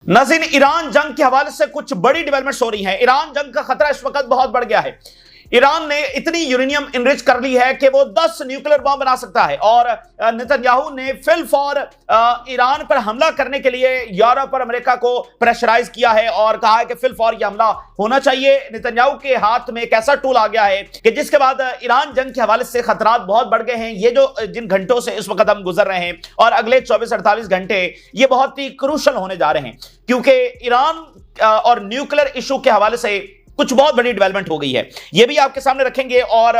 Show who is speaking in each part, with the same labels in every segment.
Speaker 1: नाज़रीन, ईरान जंग के हवाले से कुछ बड़ी डेवलपमेंट्स हो रही हैं। ईरान जंग का खतरा इस वक्त बहुत बढ़ गया है। ईरान ने इतनी यूरेनियम इनरिच कर ली है कि वो 10 न्यूक्लियर बम बना सकता है और नेतन्याहू ने फिल फॉर ईरान पर हमला करने के लिए यूरोप और अमेरिका को प्रेशराइज किया है और कहा है कि फिल फॉर यह हमला होना चाहिए। नेतन्याहू के हाथ में एक ऐसा टूल आ गया है कि जिसके बाद ईरान जंग के हवाले से खतरात बहुत बढ़ गए हैं। ये जो जिन घंटों से इस वक्त हम गुजर रहे हैं और अगले 24-48 घंटे ये बहुत ही क्रूशल होने जा रहे हैं, क्योंकि ईरान और न्यूक्लियर इशू के हवाले से कुछ बहुत बड़ी डेवलपमेंट हो गई है। यह भी आपके सामने रखेंगे। और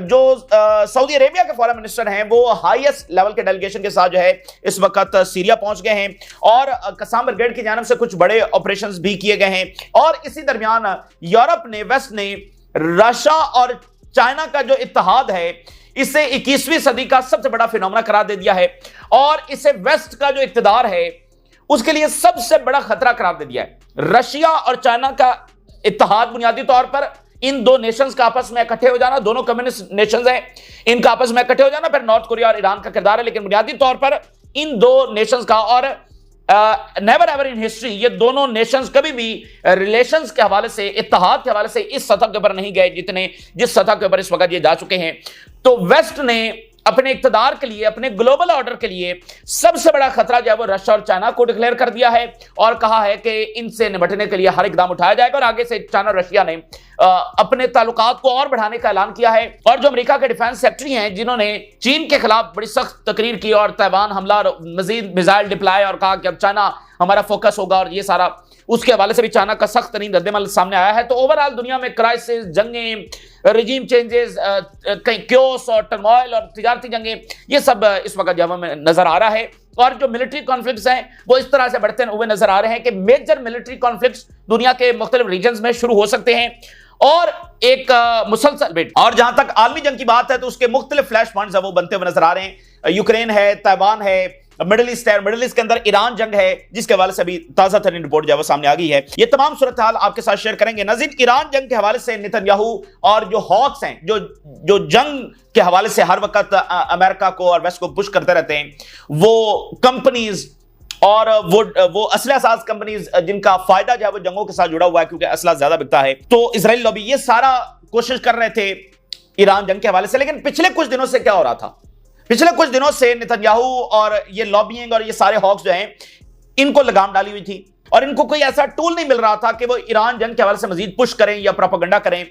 Speaker 1: जो सऊदी अरेबिया के फॉरेन मिनिस्टर हैं वो हाईएस्ट लेवल के डेलीगेशन के साथ जो है इस वक्त सीरिया पहुंच गए हैं और कसाम ब्रिगेड की जानिब से कुछ बड़े ऑपरेशंस भी किए गए हैं। और इसी दरमियान यूरोप ने, वेस्ट ने रशिया और चाइना का जो इत्तेहाद है इसे 21वीं सदी का सबसे बड़ा फिनोमेना करार दे दिया है और इसे वेस्ट का जो इक्तदार है उसके लिए सबसे बड़ा खतरा करार दे दिया है। रशिया और चाइना का इत्तेहाद बुनियादी तौर पर इन दो नेशंस का आपस में इकट्ठे हो जाना, दोनों कम्युनिस्ट नेशंस हैं, इनका आपस में इकट्ठे हो जाना, फिर नॉर्थ कोरिया और ईरान का किरदार है। लेकिन बुनियादी तौर पर इन दो नेशंस का और नेवर एवर इन हिस्ट्री ये दोनों नेशंस कभी भी रिलेशंस के हवाले से, इत्तेहाद के हवाले से इस सतह के ऊपर नहीं गए जिस सतह के ऊपर इस वक्त ये जा चुके हैं। तो वेस्ट ने अपने इक्तदार के लिए, अपने ग्लोबल ऑर्डर के लिए सबसे बड़ा खतरा जो है वो रशिया और चाइना को डिक्लेयर कर दिया है और कहा है कि इनसे निपटने के लिए हर इकदाम उठाया जाएगा। और आगे से चाइना और रशिया ने अपने ताल्लुकात को और बढ़ाने का ऐलान किया है। और जो अमेरिका के डिफेंस सेक्रेटरी हैं जिन्होंने चीन के खिलाफ बड़ी सख्त तकरीर की और ताइवान हमला, मजीद मिसाइल डिप्लॉय और कहा कि अब चाइना हमारा फोकस होगा और ये सारा, उसके हवाले से भी चाइना का सख्त तरीन रद्देमल सामने आया है। तो ओवरऑल दुनिया में क्राइसिस, जंगें, रिजीम चेंजेस, क्योस और टर्मोइल और तिजारती जंगें, ये सब इस वक्त जब में नजर आ रहा है। और जो मिलिट्री कॉन्फ्लिक्ट्स हैं वो इस तरह से बढ़ते हुए नजर आ रहे हैं कि मेजर मिलिट्री कॉन्फ्लिक्ट्स दुनिया के मुख्तलिफ रीजन्स में शुरू हो सकते हैं और एक मुसलसल बेट। और जहां तक आलमी जंग की बात है तो उसके मुख्तलिफ फ्लैश पॉइंट्स वो बनते हुए नजर आ रहे हैं। यूक्रेन है, ताइवान है, मिडिल ईस्ट है, मिडिल ईस्ट के अंदर ईरान जंग है जिसके हवाले से अभी ताजा तरीन रिपोर्ट जो है सामने आ गई है। ये तमाम सूरत हाल आपके साथ शेयर करेंगे। नाज़रीन, ईरान जंग के हवाले से नेतन्याहू और जो हॉक्स हैं, जो जंग के हवाले से हर वक्त अमेरिका को और वेस्ट को पुश करते रहते हैं, वो कंपनीज और वो असला साज कंपनीज जिनका फायदा जो है वो जंगों के साथ जुड़ा हुआ है क्योंकि असला ज्यादा बिकता है, तो इजराइल लॉबी ये सारा कोशिश कर रहे थे ईरान जंग के हवाले से। लेकिन पिछले कुछ दिनों से क्या हो रहा था, पिछले कुछ दिनों से नेतन्याहू और ये लॉबिंग और ये सारे हॉक्स जो हैं इनको लगाम डाली हुई थी और इनको कोई ऐसा टूल नहीं मिल रहा था कि वो ईरान जंग के हवाले से मजीद पुश करें या प्रोपेगेंडा करें,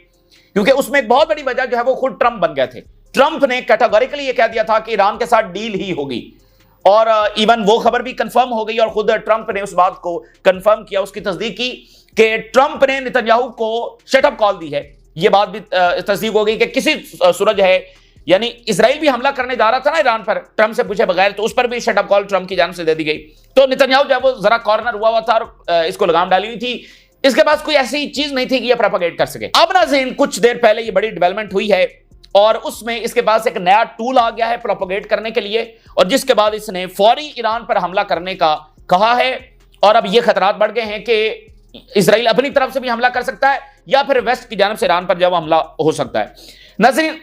Speaker 1: क्योंकि उसमें एक बहुत बड़ी वजह जो है वो खुद ट्रंप बन गए थे। ट्रंप ने कैटेगोरिकली ये कह दिया था कि ईरान के साथ डील ही होगी और इवन वो खबर भी कंफर्म हो गई और खुद ट्रंप ने उस बात को कंफर्म किया, उसकी तस्दीक की कि ट्रंप ने नेतन्याहू को शटअप कॉल दी है। ये बात भी तस्दीक हो गई कि किसी सूरज है, यानी इजराइल भी हमला करने जा रहा था ना ईरान पर ट्रंप से पूछे बगैर, तो उस पर भी शटअप कॉल ट्रंप की जानिब से दे दी गई। तो नेतन्याहू जब वो जरा कॉर्नर हुआ था और इसको लगाम डाली हुई थी, इसके पास कोई ऐसी चीज नहीं थी कि ये प्रोपेगेट कर सके। अब नाज़रीन, कुछ देर पहले ये बड़ी डेवलपमेंट हुई है और उसमें इसके पास एक नया टूल आ गया है प्रोपेगेट करने के लिए और जिसके बाद इसने फौरी ईरान पर हमला करने का कहा है। और अब ये खतरात बढ़ गए हैं कि इजराइल अपनी तरफ से भी हमला कर सकता है या फिर वेस्ट की जानिब से ईरान पर जब हमला हो सकता है। नाज़रीन,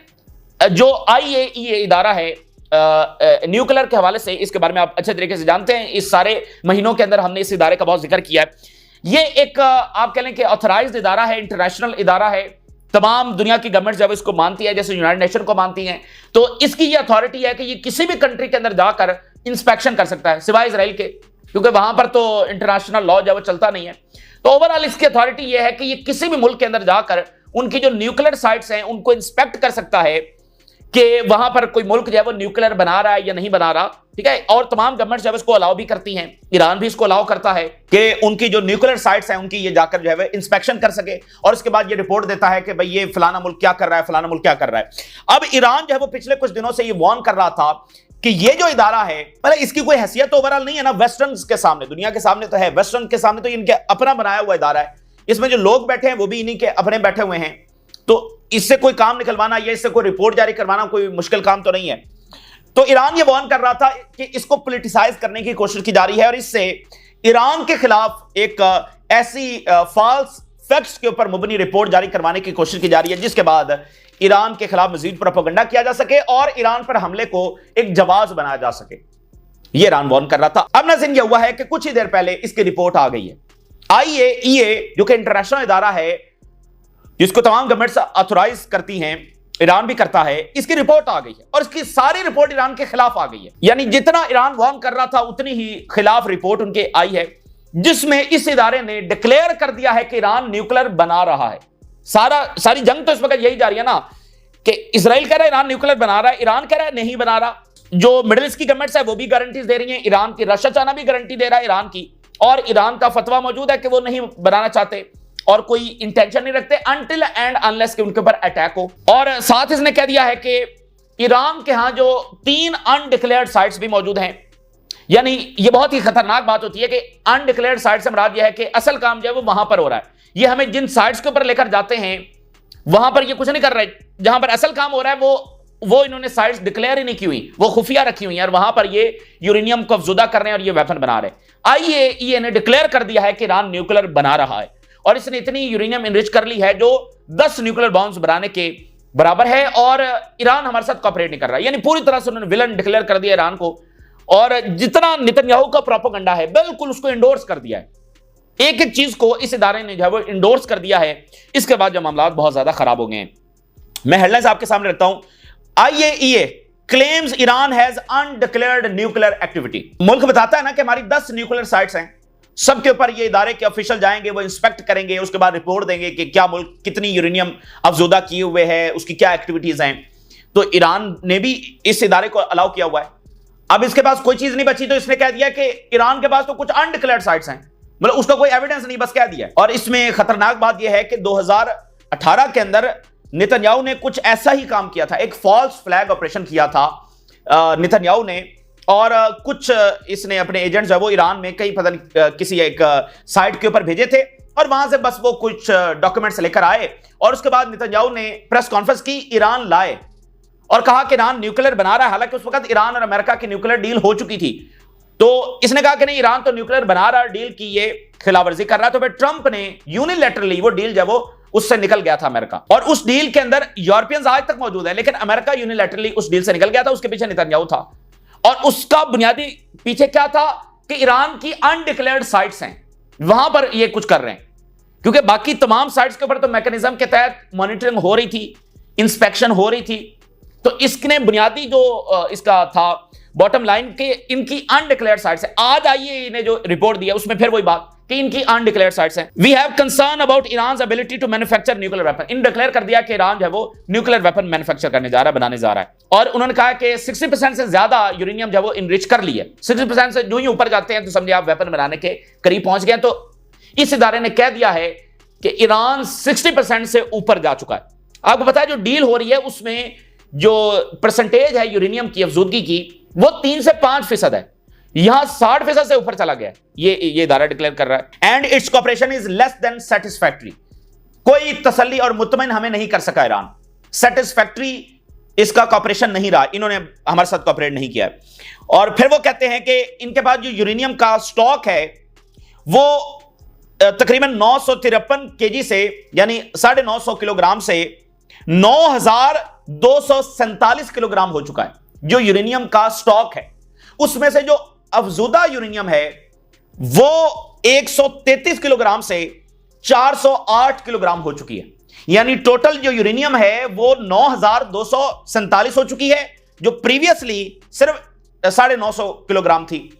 Speaker 1: जो IAEA इदारा है न्यूक्लियर के हवाले से, इसके बारे में आप अच्छे तरीके से जानते हैं, इस सारे महीनों के अंदर हमने इस इदारे का बहुत जिक्र किया है। ये एक आप कह लें कि ऑथराइज्ड इदारा है, इंटरनेशनल इदारा है, तमाम दुनिया की गवर्नमेंट जब इसको मानती है, जैसे यूनाइटेड नेशन को मानती हैं, तो इसकी ये अथॉरिटी है कि ये किसी भी कंट्री के अंदर जाकर इंस्पेक्शन कर सकता है सिवाय इजराइल के, क्योंकि वहां पर तो इंटरनेशनल लॉ जो है वो चलता नहीं है। तो ओवरऑल इसकी अथॉरिटी ये है कि ये किसी भी मुल्क के अंदर जाकर उनकी जो न्यूक्लियर साइट्स हैं उनको इंस्पेक्ट कर सकता है कि वहां पर कोई मुल्क जो है वो न्यूक्लियर बना रहा है या नहीं बना रहा, ठीक है। और तमाम गवर्नमेंट जो है इसको अलाउ भी करती हैं, ईरान भी इसको अलाउ करता है कि उनकी जो न्यूक्लियर साइट्स हैं उनकी ये जाकर जो है इंस्पेक्शन कर सके और उसके बाद ये रिपोर्ट देता है कि भाई ये फलाना मुल्क क्या कर रहा है, फलाना मुल्क क्या कर रहा है। अब ईरान जो है वो पिछले कुछ दिनों से ये वार्न कर रहा था कि ये जो इदारा है, मतलब इसकी कोई हैसियत तो ओवरऑल नहीं है ना वेस्टर्न के सामने, दुनिया के सामने तो है, वेस्टर्न के सामने तो इनके अपना बनाया हुआ इदारा है, इसमें जो लोग बैठे हैं वो भी इन्हीं के अपने बैठे हुए हैं, तो इससे कोई काम निकलवाना या इससे कोई रिपोर्ट जारी करवाना कोई मुश्किल काम तो नहीं है। तो ईरान ये वार्न कर रहा था कि इसको पॉलिटिसाइज करने की कोशिश की जा रही है और इससे ईरान के खिलाफ एक ऐसी फॉल्स फैक्ट्स के ऊपर मुबनी रिपोर्ट जारी करवाने की कोशिश की जा रही है जिसके बाद ईरान के खिलाफ मजीद प्रोपेगेंडा किया जा सके और ईरान पर हमले को एक जवाब बनाया जा सके। ये ईरान वार्न कर रहा था। अब नाज़रीन ये हुआ है कि कुछ ही देर पहले इसकी रिपोर्ट आ गई है। IAEA जो कि इंटरनेशनल इदारा है जिसको तमाम गवर्नमेंट्स ऑथोराइज करती हैं, ईरान भी करता है, इसकी रिपोर्ट आ गई है और इसकी सारी रिपोर्ट ईरान के खिलाफ आ गई है। यानी जितना ईरान वार्न कर रहा था उतनी ही खिलाफ रिपोर्ट उनके आई है, जिसमें इस इदारे ने डिक्लेयर कर दिया है कि ईरान न्यूक्लियर बना रहा है। सारी जंग तो इस वक्त यही जा रही है ना कि इजराइल कह रहा है ईरान न्यूक्लियर बना रहा है, ईरान कह रहा है नहीं बना रहा। जो मिडिल ईस्ट की गवर्नमेंट्स है वो भी गारंटीज दे रही हैं ईरान की, रशिया चाइना भी गारंटी दे रहा है ईरान की, और ईरान का फतवा मौजूद है कि वो नहीं बनाना चाहते और कोई इंटेंशन नहीं रखते अनटिल एंड अनलेस कि उनके ऊपर अटैक हो। और साथ इसने कह दिया है कि ईरान के यहां जो 3 अनडिक्लेयर्ड साइट्स भी मौजूद हैं, यानी ये बहुत ही खतरनाक बात होती है कि अनडिक्लेयर्ड साइट से मुराद यह है कि असल काम जो है वो वहां पर हो रहा है। ये हमें जिन साइट्स के ऊपर लेकर जाते हैं वहां पर ये कुछ नहीं कर रहे, जहां पर असल काम हो रहा है वो इन्होंने साइट्स डिक्लेयर ही नहीं की हुई, वो खुफिया रखी हुई है और वहां पर ये यूरेनियम को अफजुदा कर रहे हैं और ये वेपन बना रहे हैं। IAEA ने डिक्लेयर कर दिया है कि ईरान न्यूक्लियर बना रहा है और इसने इतनी यूरेनियम इनरिच कर ली है जो 10 न्यूक्लियर बॉम्ब्स बनाने के बराबर है, और ईरान हमारे साथ कोऑपरेट नहीं कर रहा है। यानी पूरी तरह से उन्होंने विलन डिक्लेयर कर दिया ईरान को, और जितना नेतन्याहू का प्रोपेगेंडा है बिल्कुल उसको इंडोर्स कर दिया है। एक एक चीज को इस इदारे ने जो है वो इंडोर्स कर दिया है। इसके बाद जो मामला बहुत ज्यादा खराब हो गए हैं। मैं हेडलाइंस आपके सामने रखता हूं। IAEA claims Iran has undeclared nuclear activity. मुल्क बताता है ना कि हमारी 10 न्यूक्लियर साइट्स हैं, सबके ऊपर ये इदारे के ऑफिशियल जाएंगे, वो इंस्पेक्ट करेंगे, उसके बाद रिपोर्ट देंगे कि क्या मुल्क कितनी यूरेनियम अफजुदा किए हुए है, उसकी क्या एक्टिविटीज हैं। तो ईरान ने भी इस इदारे को अलाउ किया हुआ है। अब इसके पास कोई चीज नहीं बची तो इसने कह दिया कि ईरान के पास तो कुछ अनडिक्लेयर्ड साइट्स हैं, मतलब उसका कोई एविडेंस नहीं, बस कह दिया। और इसमें खतरनाक बात यह है कि 2018 के अंदर नेतन्याहू ने कुछ ऐसा ही काम किया था, एक फॉल्स फ्लैग ऑपरेशन किया था नेतन्याहू ने, और कुछ इसने अपने एजेंट्स जो है वो ईरान में कहीं पता नहीं किसी एक साइट के ऊपर भेजे थे और वहां से बस वो कुछ डॉक्यूमेंट्स लेकर आए और उसके बाद नेतन्याहू ने प्रेस कॉन्फ्रेंस की, ईरान लाए और कहा कि ईरान न्यूक्लियर बना रहा है। हालांकि उस वक्त ईरान और अमेरिका की न्यूक्लियर डील हो चुकी थी, तो इसने कहा कि नहीं ईरान तो न्यूक्लियर बना रहा है, डील की ये खिलाफवर्जी कर रहा है। तो फिर ट्रंप ने यूनिलैटरली वो डील जब वो उससे निकल गया था अमेरिका, और उस डील के अंदर यूरोपियंस आज तक मौजूद है, लेकिन अमेरिका यूनिलैटरली उस डील से निकल गया था। उसके पीछे नेतन्याहू था और उसका बुनियादी पीछे क्या था कि ईरान की अनडिक्लेयर्ड साइट्स हैं, वहां पर ये कुछ कर रहे हैं, क्योंकि बाकी तमाम साइट्स के ऊपर तो मैकेनिज्म के तहत मॉनिटरिंग हो रही थी, इंस्पेक्शन हो रही थी। तो इसने बुनियादी जो इसका था बॉटम लाइन के इनकी अनडिक्लेयर्ड साइट्स है। आज आइए इन्हें जो रिपोर्ट दिया उसमें फिर वही बात कि इनकी अनडिक्लेयर्ड साइट्स हैं। We have concern about Iran's ability to manufacture nuclear weapon. इन डिक्लेयर कर दिया कि ईरान जो है वो न्यूक्लियर वेपन मैन्युफैक्चर करने जा रहा है, बनाने जा रहा है, और उन्होंने कहा कि 60% से ज्यादा यूरेनियम जो है वो इनरिच कर ली है। 60% से जो ही ऊपर जाते हैं तो समझिए आप वेपन बनाने के करीब पहुंच गए। तो इस इदारे ने कह दिया है कि ईरान 60% से ऊपर जा चुका है। आपको पता है जो डील हो रही है उसमें जो परसेंटेज है यूरेनियम की अफजूदगी की वो 3 से 5% है, यहां 60% से ऊपर चला गया। ये इदारा डिक्लेयर कर रहा है। And its cooperation is less than satisfactory. कोई तसल्ली और मुतमईन हमें नहीं कर सका ईरान, सेटिस्फैक्टरी इसका कॉपरेशन नहीं रहा, इन्होंने हमारे साथ कॉपरेट नहीं किया। और फिर वो कहते हैं कि इनके पास जो यूरेनियम का स्टॉक है वो तकरीबन 953 केजी से यानी 950 किलोग्राम से 9247 किलोग्राम हो चुका है जो यूरेनियम का स्टॉक है। उसमें से जो अफजुदा यूरेनियम है वो 133 किलोग्राम से 408 किलोग्राम हो चुकी है। यानी टोटल जो यूरेनियम है वो 9247 हो चुकी है, जो प्रीवियसली सिर्फ 950 किलोग्राम थी,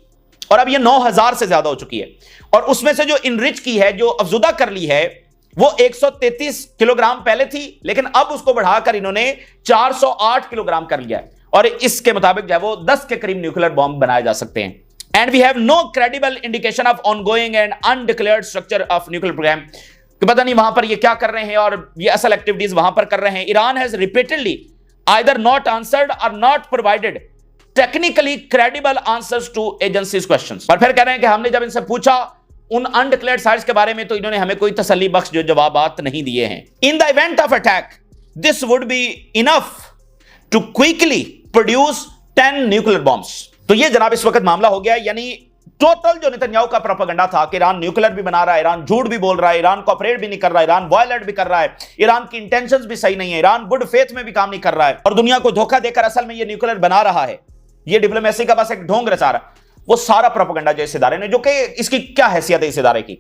Speaker 1: और अब ये 9000 से ज्यादा हो चुकी है। और उसमें से जो इनरिच की है, जो अफजुदा कर ली है, वो 133 किलोग्राम पहले थी, लेकिन अब उसको बढ़ाकर इन्होंने 408 किलोग्राम कर लिया है। और इसके मुताबिक जो है वो 10 के करीब न्यूक्लियर बॉम्ब बनाए जा सकते हैं। And we have no credible indication of ongoing and undeclared structure of nuclear program. कि पता नहीं वहां पर ये क्या कर रहे हैं और ये असल एक्टिविटीज वहां पर कर रहे हैं। Iran has repeatedly either not answered और not provided technically credible answers to agencies questions. और फिर कह रहे हैं कि हमने जब इनसे पूछा उन अनडिक्लेयर्ड साइट्स के बारे में तो इन्होंने हमें कोई तसल्ली बख्श जो जवाबात नहीं दिए हैं। In the event of attack this would be enough to quickly produce 10 nuclear bombs. तो ये जनाब इस वक्त मामला हो गया। यानी टोटल जो नेतन्याहू का प्रोपेगेंडा था कि ईरान न्यूक्लियर भी बना रहा है, ईरान झूठ भी बोल रहा है, ईरान कोऑपरेट भी नहीं कर रहा है, ईरान वायलेट भी कर रहा है, ईरान की इंटेंशंस भी सही नहीं है, ईरान गुड फेथ में भी काम नहीं कर रहा है और दुनिया को धोखा देकर असल में ये न्यूक्लियर बना रहा है, ये डिप्लोमेसी का बस एक ढोंग रचा रहा है, वो सारा प्रोपेगेंडा जो इस इदारे ने, जो कि इसकी क्या हैसियत है इस इदारे की।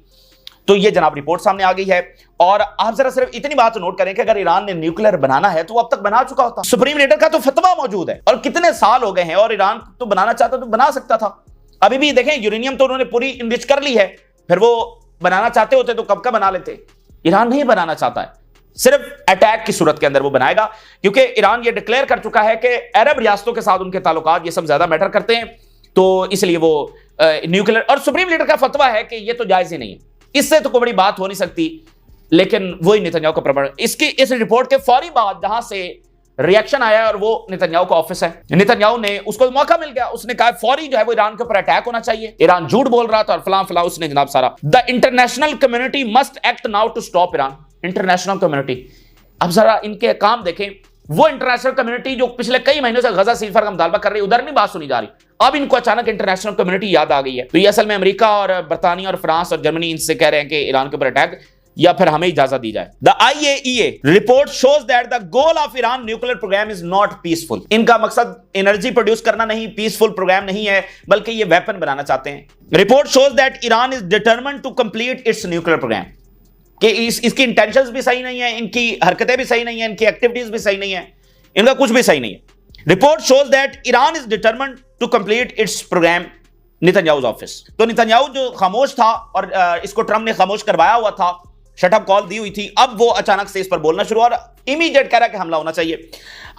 Speaker 1: तो ये जनाब रिपोर्ट सामने आ गई है। और आप जरा सिर्फ इतनी बात नोट करें कि अगर ईरान ने न्यूक्लियर बनाना है तो वो अब तक बना चुका होता। सुप्रीम लीडर का तो फतवा मौजूद है और कितने साल हो गए हैं, और ईरान तो बनाना चाहता तो बना सकता था। अभी भी देखें, यूरेनियम तो उन्होंने पूरी इनरिच कर ली है, फिर वो बनाना चाहते होते तो कब का बना लेते। ईरान नहीं बनाना चाहता है, सिर्फ अटैक की सूरत के अंदर वो बनाएगा, क्योंकि ईरान ये डिक्लेयर कर चुका है कि अरब रियासतों के साथ उनके ताल्लुकात ये सब ज्यादा मैटर करते हैं, तो इसलिए वो न्यूक्लियर। और सुप्रीम लीडर का फतवा है कि ये तो जायज ही नहीं है, इससे तो कोई बड़ी बात हो नहीं सकती। लेकिन वही नेतन्याहू का प्रमाण, इसकी इस रिपोर्ट के फौरी बाद जहां से रिएक्शन आया, और वो नेतन्याहू का ऑफिस है, नेतन्याहू ने उसको मौका मिल गया, उसने कहा फौरी जो है वो ईरान के ऊपर अटैक होना चाहिए, ईरान झूठ बोल रहा था और फलां फलां, उसने जनाब सारा। The international community must act now to stop Iran. International community, अब जरा इनके काम देखें, वो इंटरनेशनल कम्युनिटी जो पिछले कई महीनों से गजा सीजफायर का मुतालबा कर रही है, उधर नहीं बात सुनी जा रही, अब इनको अचानक इंटरनेशनल कम्युनिटी याद आ गई है। तो ये असल में अमेरिका और बरतानिया और फ्रांस और जर्मनी इनसे कह रहे हैं कि ईरान के ऊपर अटैक या फिर हमें इजाजत दी जाए। The IAEA report shows that the goal of Iran nuclear program is not peaceful. इनका मकसद एनर्जी प्रोड्यूस करना नहीं, पीसफुल प्रोग्राम नहीं है, बल्कि ये वेपन बनाना चाहते हैं। Report shows that Iran is determined to complete its nuclear program, कि इसकी इंटेंशंस भी सही नहीं है, इनकी हरकतें भी सही नहीं है, इनकी एक्टिविटीज भी सही नहीं है, इनका कुछ भी सही नहीं है। Report shows that Iran is determined to complete its program. Netanyahu office, तो नेतन्याहू जो खामोश था और इसको ट्रंप ने खामोश करवाया हुआ था, शटअप कॉल दी हुई थी, अब वो अचानक से इस पर बोलना शुरू और इमीडिएट कह रहा है कि हमला होना चाहिए।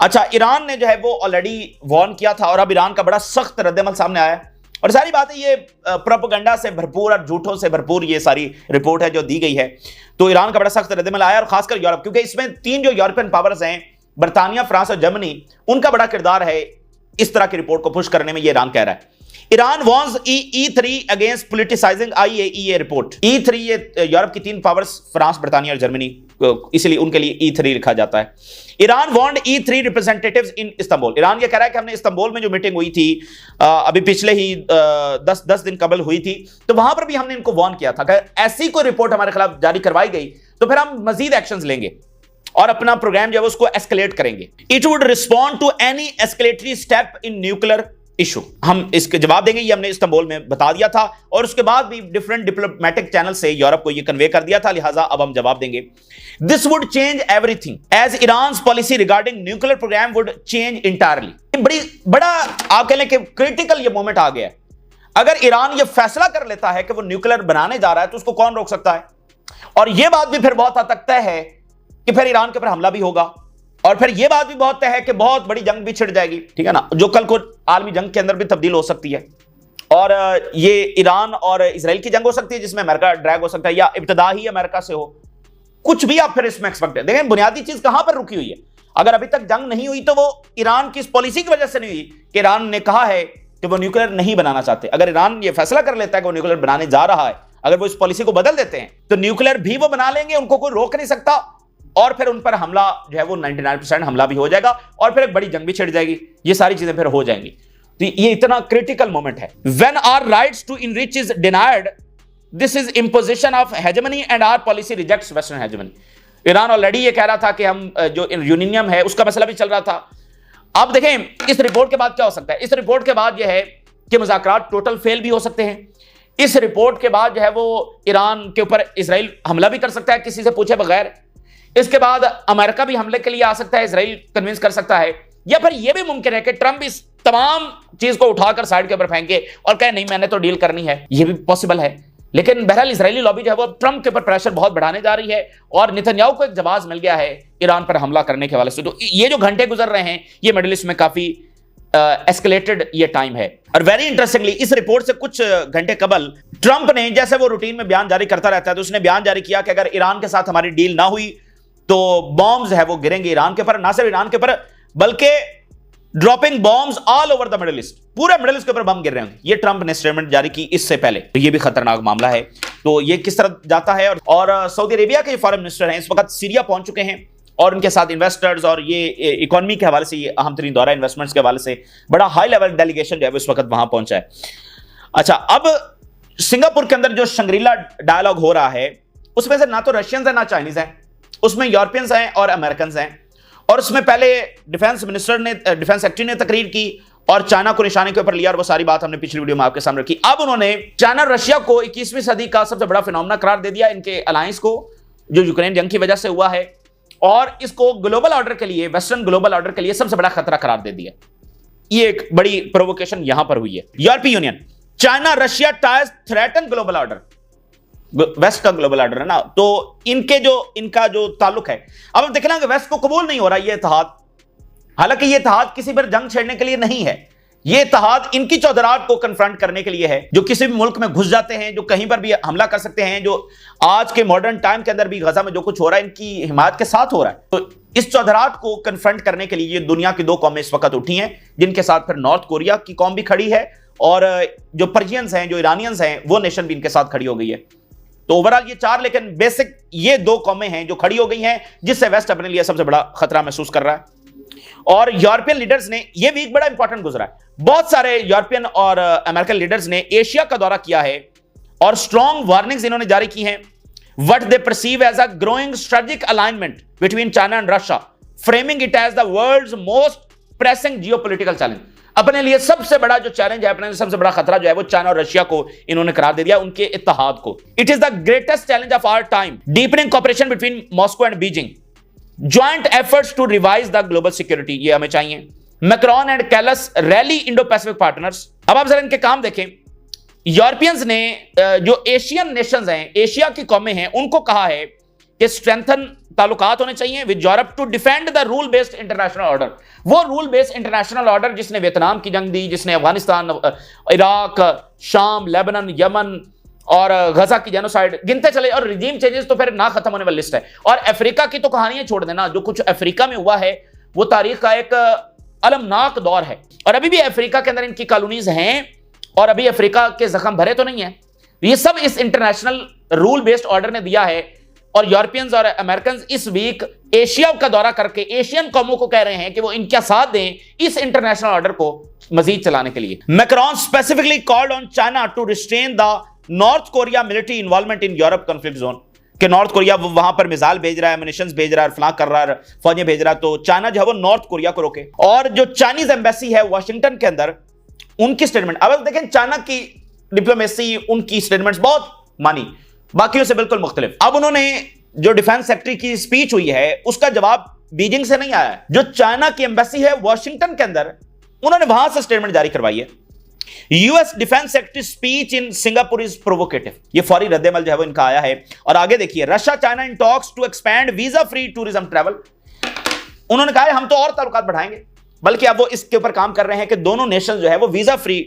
Speaker 1: अच्छा, ईरान ने जो है वो ऑलरेडी वार्न किया था और अब ईरान का बड़ा सख्त रद्दमल सामने आया है। और सारी बातें ये प्रोपेगेंडा से भरपूर और झूठों से भरपूर ये सारी रिपोर्ट है जो दी गई है। तो ईरान का बड़ा सख्त रद्दमल आया, और खासकर यूरोप, क्योंकि इसमें तीन जो यूरोपियन पावर्स हैं, बरतानिया, फ्रांस और जर्मनी, उनका बड़ा किरदार है इस तरह की रिपोर्ट को पुश करने में, ये ईरान कह रहा है। Iran warns E3 against politicising IAEA report. E3 ये यूरोप की तीन पावर्स, फ्रांस, बरतानिया और जर्मनी, इसलिए उनके लिए E3 लिखा जाता है। Iran warned E3 representatives in Istanbul. Iran ये कह रहा है कि हमने इस्तांबुल में जो मीटिंग हुई थी अभी पिछले ही 10 दिन कबल हुई थी, तो वहां पर भी हमने इनको वॉर्न किया था कि ऐसी कोई रिपोर्ट हमारे खिलाफ जारी करवाई गई तो फिर हम मजीद एक्शंस लेंगे और अपना प्रोग्राम जो है उसको एस्केलेट करेंगे। It would respond to any escalatory step in nuclear issue. हम इसके जवाब देंगे, ये हमने इस्तांबुल में बता दिया था और उसके बाद भी डिफरेंट डिप्लोमेटिक चैनल से यूरोप को ये कन्वे कर दिया था, लिहाजा अब हम जवाब देंगे। This would change everything as Iran policy regarding nuclear program would change entirely. बड़ा आप कह लें कि क्रिटिकल ये मोमेंट आ गया है। अगर ईरान ये फैसला कर लेता है कि वो न्यूक्लियर बनाने जा रहा है तो उसको कौन रोक सकता है? और यह बात भी फिर बहुत हद तक तय है कि फिर ईरान के ऊपर हमला भी होगा, और फिर यह बात भी बहुत तय है कि बहुत बड़ी जंग भी छिड़ जाएगी, ठीक है ना, जो कल को आलमी जंग के अंदर भी तब्दील हो सकती है। और ये ईरान और इजराइल की जंग हो सकती है जिसमें अमेरिका ड्रैग हो सकता है, या इब्तदा ही अमेरिका से हो, कुछ भी आप फिर इसमें एक्सपेक्ट है। देखें बुनियादी चीज कहां पर रुकी हुई है। अगर अभी तक जंग नहीं हुई तो वो ईरान की इस पॉलिसी की वजह से नहीं हुई कि ईरान ने कहा है कि वो न्यूक्लियर नहीं बनाना चाहते। अगर ईरान ये फैसला कर लेता है कि वो न्यूक्लियर बनाने जा रहा है, अगर वो इस पॉलिसी को बदल देते हैं तो न्यूक्लियर भी वो बना लेंगे, उनको कोई रोक नहीं सकता, और फिर उन पर हमला जो है वो 99% हमला भी हो जाएगा और फिर एक बड़ी जंग भी छिड़ जाएगी। ये सारी चीजें फिर हो जाएंगी। तो ये इतना क्रिटिकल मोमेंट है। When our rights to enrich is denied, this is imposition of hegemony and our policy rejects western hegemony. Iran already ये कह रहा था कि हम जो यूरेनियम है उसका मसला भी चल रहा था। अब देखें इस रिपोर्ट के बाद क्या हो सकता है। इस रिपोर्ट के बाद यह है कि मुज़ाकरात टोटल फेल भी हो सकते हैं। इस रिपोर्ट के बाद जो है वो ईरान के ऊपर इजराइल हमला भी कर सकता है किसी से पूछे बगैर। इसके बाद अमेरिका भी हमले के लिए आ सकता है, इजराइल कन्विंस कर सकता है, या फिर यह भी मुमकिन है कि ट्रंप इस तमाम चीज को उठाकर साइड के ऊपर फेंके और कहे नहीं मैंने तो डील करनी है। यह भी पॉसिबल है। लेकिन बहरहाल इजरायली लॉबी जो है वो ट्रंप के ऊपर प्रेशर बहुत बढ़ाने जा रही है और नेतन्याहू को एक जवाब मिल गया है ईरान पर हमला करने के हवाले से। तो ये जो घंटे गुजर रहे हैं ये मिडिल ईस्ट में काफी एस्केलेटेड ये टाइम है। और वेरी इंटरेस्टिंगली इस रिपोर्ट से कुछ घंटे कबल ट्रंप ने, जैसे वो रूटीन में बयान जारी करता रहता है, तो उसने बयान जारी किया कि अगर ईरान के साथ हमारी डील ना हुई तो बॉम्ब्स है वो गिरेंगे ईरान के ऊपर, ना सिर्फ ईरान के ऊपर बल्कि dropping bombs all over the middle east, पूरे मिडिल ईस्ट के ऊपर बम गिर रहे हैं। ये ट्रंप ने स्टेटमेंट जारी की इससे पहले। तो ये भी खतरनाक मामला है। तो ये किस तरह जाता है। और सऊदी अरेबिया के फॉरेन मिनिस्टर हैं इस वक्त सीरिया पहुंच चुके हैं और उनके साथ इन्वेस्टर्स और ये इकोनॉमी के हवाले से ये अहम तरीन दौरा इन्वेस्टमेंट्स के हवाले से बड़ा हाई लेवल डेलीगेशन जो है इस वक्त वहां पहुंचा है। अच्छा, अब सिंगापुर के अंदर जो शंग्रीला डायलॉग हो रहा है उसमें से ना तो रशियंस है ना चाइनीज है, उसमें यूरोपियंस हैं और अमेरिकन हैं। और उसमें पहले डिफेंस मिनिस्टर ने, डिफेंस सेक्रेटरी ने तकरीर की और चाइना को निशाने के ऊपर लिया, और वो सारी बात हमने पिछली वीडियो में आपके सामने रखी। अब उन्होंने चाइना रशिया को 21वीं सदी का सबसे बड़ा फिनोमेना करार दे दिया, इनके अलायंस को, जो यूक्रेन जंग की वजह से हुआ है, और इसको ग्लोबल ऑर्डर के लिए, वेस्टर्न ग्लोबल ऑर्डर के लिए सबसे बड़ा खतरा करार दे दिया। ये एक बड़ी प्रोवोकेशन यहां पर हुई है। यूरोपीय union, China Russia ties threaten global order, west का ग्लोबल ऑर्डर है ना, तो इनका जो ताल्लुक है, अब हम देखना कि वेस्ट को कबूल नहीं हो रहा ये इत्तेहाद। हालांकि ये इत्तेहाद किसी पर जंग छेड़ने के लिए नहीं है, ये इत्तेहाद इनकी चौधराहट को कन्फ्रंट करने के लिए है, जो किसी भी मुल्क में घुस जाते हैं, जो कहीं पर भी हमला कर सकते हैं, जो आज के मॉडर्न टाइम के अंदर भी गजा में जो कुछ हो रहा है इनकी हिमायत के साथ हो रहा है। तो इस चौधराहट को कन्फ्रंट करने के लिए ये दुनिया की दो कौमें इस वक्त उठी हैं, जिनके साथ फिर नॉर्थ कोरिया की कौम भी खड़ी है, और जो पर्शियंस हैं, जो ईरानियंस हैं, वो नेशन भी इनके साथ खड़ी हो गई है। तो ओवरऑल ये चार, लेकिन बेसिक ये दो कौमें हैं जो खड़ी हो गई हैं, जिससे वेस्ट अपने लिए सबसे बड़ा खतरा महसूस कर रहा है। और यूरोपियन लीडर्स ने, ये वीक बड़ा इंपॉर्टेंट गुजरा है, बहुत सारे यूरोपियन और अमेरिकन लीडर्स ने एशिया का दौरा किया है और स्ट्रॉन्ग वार्निंग्स इन्होंने जारी की हैं। What they perceive as a growing strategic alignment between China and Russia, framing it as the world's most pressing geopolitical challenge. अपने लिए सबसे बड़ा जो चैलेंज है, अपने लिए सबसे बड़ा खतरा जो है, वो चाइना और रशिया को इन्होंने करार दे दिया, उनके इत्तेहाद को। It is the greatest challenge of our time, deepening cooperation between Moscow and Beijing, joint efforts to revise the global security, ये हमें चाहिए। Macron and Kallas rally Indo Pacific partners. अब आप जरा इनके काम देखें। यूरोपियंस ने जो एशियन नेशंस हैं, एशिया की कौमें हैं, उनको कहा है कि स्ट्रेंथन ताल्लुकात होने चाहिए with Europe to defend the rule based international order. वो रूल बेस्ड इंटरनेशनल ऑर्डर जिसने वियतनाम की जंग दी, जिसने अफगानिस्तान, इराक, शाम, लेबनान, यमन और गजा की जेनोसाइड, गिनते चले, और रिजीम चेंजेस तो फिर ना खत्म होने वाली लिस्ट है। और अफ्रीका की तो कहानियां छोड़ देना, जो कुछ अफ्रीका में हुआ है वो तारीख का एक अलमनाक दौर है, और अभी भी अफ्रीका के अंदर इनकी कॉलोनीज हैं, और अभी अफ्रीका के जख्म भरे तो नहीं है। ये सब इस इंटरनेशनल रूल बेस्ड ऑर्डर ने दिया है। और यूरोपियंस और अमेरिकन इस वीक एशिया का दौरा करके एशियन कौमों को कह रहे हैं कि वो इनका साथ दें इस इंटरनेशनल ऑर्डर को मजीद चलाने के लिए। Macron specifically called on China to restrain the North Korea military involvement in Europe conflict zone, कि नॉर्थ कोरिया वहां पर मिसाइल भेज रहा है, एमिनेशंस भेज रहा है, फलां कर रहा है, फौजें भेज रहा है, तो चाइना जो है वो नॉर्थ कोरिया को रोके। और जो चाइनीज एम्बेसी है वॉशिंगटन के अंदर, उनकी स्टेटमेंट, अब देखें चाइना की डिप्लोमेसी, उनकी स्टेटमेंट्स बहुत मानी, बाकियों से बिल्कुल मुख्तलिफ। अब उन्होंने जो डिफेंस सेक्रेटरी की स्पीच हुई है उसका जवाब बीजिंग से नहीं आया है, जो चाइना की एम्बेसी है वॉशिंगटन के अंदर, उन्होंने वहां से स्टेटमेंट जारी करवाई है। US defence secretary speech in Singapore is provocative, ये फौरी रद्देमल जो है वो इनका आया है। और आगे देखिए, Russia China in talks to expand visa free tourism travel, उन्होंने कहा है हम तो और ताल्लुकात बढ़ाएंगे, बल्कि अब वो इसके ऊपर काम कर रहे हैं कि दोनों नेशन जो है वो वीजा फ्री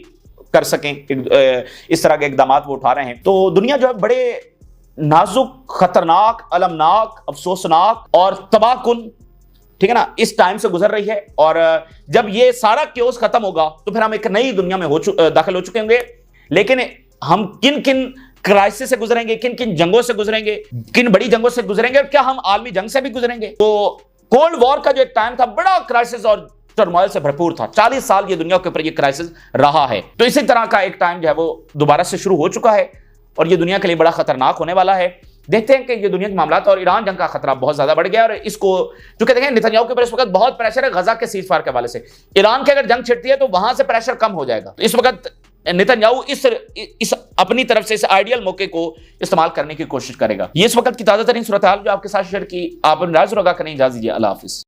Speaker 1: कर सकें। इस तरह के इकदाम वो उठा रहे हैं। तो दुनिया जो है बड़े नाजुक, खतरनाक, अलमनाक, अफसोसनाक और तबाहकुन, ठीक है ना, इस टाइम से गुजर रही है। और जब ये सारा क्योस खत्म होगा तो फिर हम एक नई दुनिया में दाखिल हो चुके होंगे। लेकिन हम किन किन क्राइसिस से गुजरेंगे, किन किन जंगों से गुजरेंगे, किन बड़ी जंगों से गुजरेंगे, और क्या हम आलमी जंग से भी गुजरेंगे? तो कोल्ड वॉर का जो एक टाइम था बड़ा क्राइसिस और टर्मोइल से भरपूर था। 40 साल ये दुनिया के ऊपर ये क्राइसिस रहा है। तो इसी तरह का एक टाइम जो है वो दोबारा से शुरू हो चुका है, और ये दुनिया के लिए बड़ा खतरनाक होने वाला है। देखते हैं कि ये दुनिया के मामलात, और ईरान जंग का खतरा बहुत ज्यादा बढ़ गया, और इसको जो कहते हैं नेतन्याहू के ऊपर इस वक्त बहुत प्रेशर है गजा के सीजफायर के हवाले से। ईरान की अगर जंग छिड़ती है तो वहां से प्रेशर कम हो जाएगा। तो इस वक्त नेतन्याहू इस अपनी तरफ से इस आइडियल मौके को इस्तेमाल करने की कोशिश करेगा। ये इस वक्त की ताजा तरीन सूरत हाल जो आपके साथ शेयर की, आप राज रोगा करें। इजाजत दीजिए, अल्लाह हाफिज।